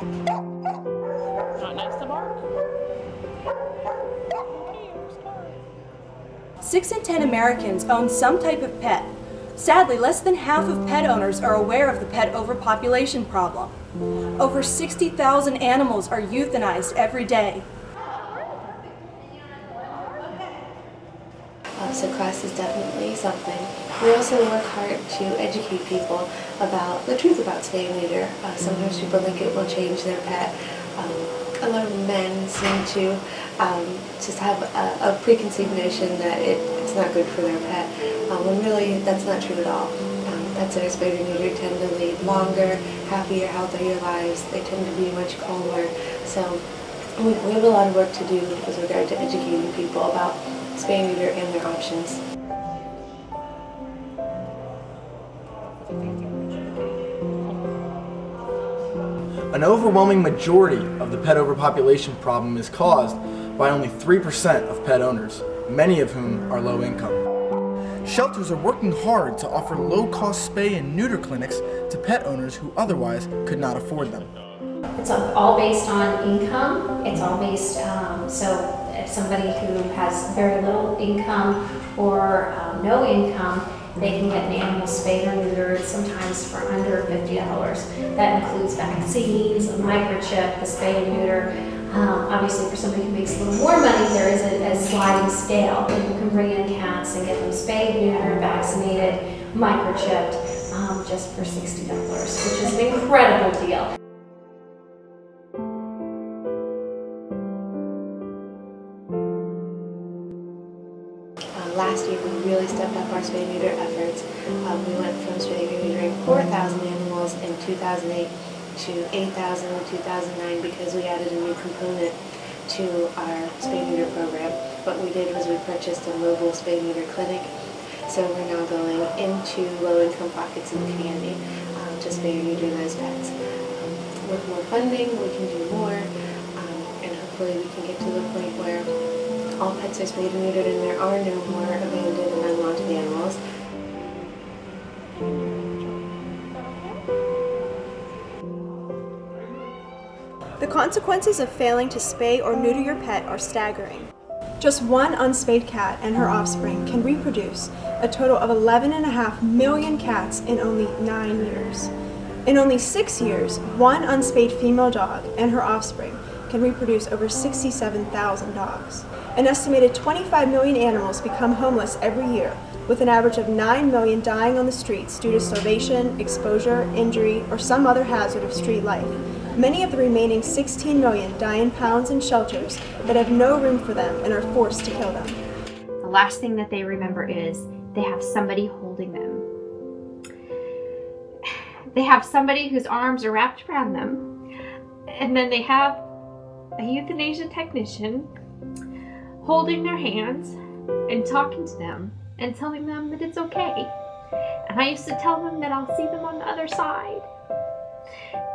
Not nice to bark. 6 in 10 Americans own some type of pet. Sadly, less than half of pet owners are aware of the pet overpopulation problem. Over 60,000 animals are euthanized every day. So class is definitely something. We also work hard to educate people about the truth about spay and neuter. Sometimes people think it will change their pet. A lot of men seem to just have a preconceived notion that it's not good for their pet, when really that's not true at all. Pets that are spayed or neutered tend to lead longer, happier, healthier lives. They tend to be much calmer. So we have a lot of work to do with regard to educating people about spay and neuter and their options. An overwhelming majority of the pet overpopulation problem is caused by only 3% of pet owners, many of whom are low income. Shelters are working hard to offer low-cost spay and neuter clinics to pet owners who otherwise could not afford them. It's all based on income. It's all based, so if somebody who has very little income or no income, they can get an animal spayed or neutered, sometimes for under $50. That includes vaccines, a microchip, the spay and neuter. Obviously, for somebody who makes a little more money, there is a sliding scale. People can bring in cats and get them spayed, neutered, vaccinated, microchipped, just for $60, which is an incredible deal. Last year we really stepped up our spay and neuter efforts. We went from spaying and neutering 4,000 animals in 2008 to 8,000 in 2009 because we added a new component to our spay and neuter program. What we did was we purchased a mobile spay and neuter clinic. So we're now going into low-income pockets in the community to spay and neuter those pets. With more funding, we can do more, and hopefully we can get to the point where all pets are spayed and neutered and there are no more abandoned and unwanted animals. The consequences of failing to spay or neuter your pet are staggering. Just one unspayed cat and her offspring can reproduce a total of 11.5 million cats in only 9 years. In only 6 years, one unspayed female dog and her offspring can reproduce over 67,000 dogs. An estimated 25 million animals become homeless every year, with an average of 9 million dying on the streets due to starvation, exposure, injury, or some other hazard of street life. Many of the remaining 16 million die in pounds and shelters that have no room for them and are forced to kill them. The last thing that they remember is they have somebody holding them. They have somebody whose arms are wrapped around them, and then they have a euthanasia technician holding their hands and talking to them and telling them that it's okay. And I used to tell them that I'll see them on the other side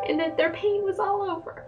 and that their pain was all over.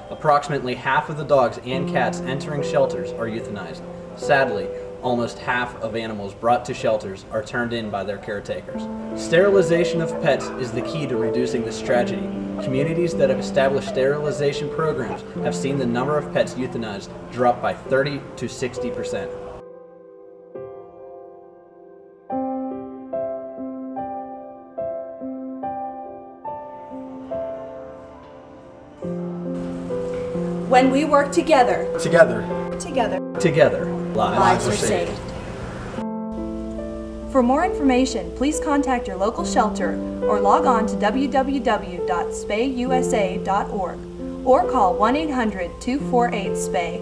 Approximately half of the dogs and cats entering shelters are euthanized. Sadly, almost half of animals brought to shelters are turned in by their caretakers. Sterilization of pets is the key to reducing this tragedy. Communities that have established sterilization programs have seen the number of pets euthanized drop by 30 to 60%. When we work together, Together, lives are saved. For more information, please contact your local shelter or log on to www.spayusa.org or call 1-800-248-SPAY.